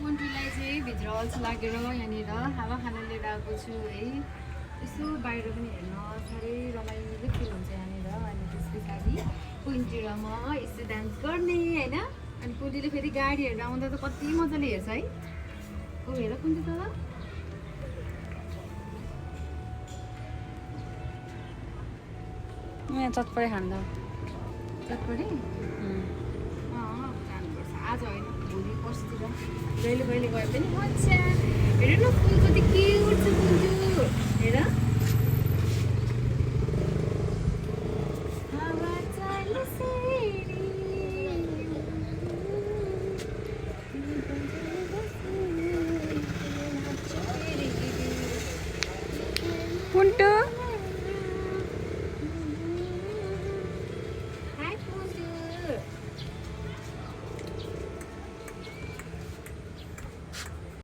कुन्टीलाई चाहिँ भित्र अल्छी लागेर यहाँनिर हावा खान लिएर आएको छु है। यसो बाहिर पनि हेर्न साह्रै रमाइलो फिल हुन्छ यहाँनिर। अनि त्यस पछाडि कुन्टी र म यसो डान्स गर्ने होइन। अनि कुन्टीले फेरि गाडीहरू आउँदा त कति मजाले हेर्छ है। ऊ हेर कुन्टी त यहाँ चटपटे खाँदा चटपटे जानुपर्छ आज होइन भोलि पर्सितिर जहिले कहिले गए पनि मजा। हेर न फुल कति क्युट छ कुन्जु हेर।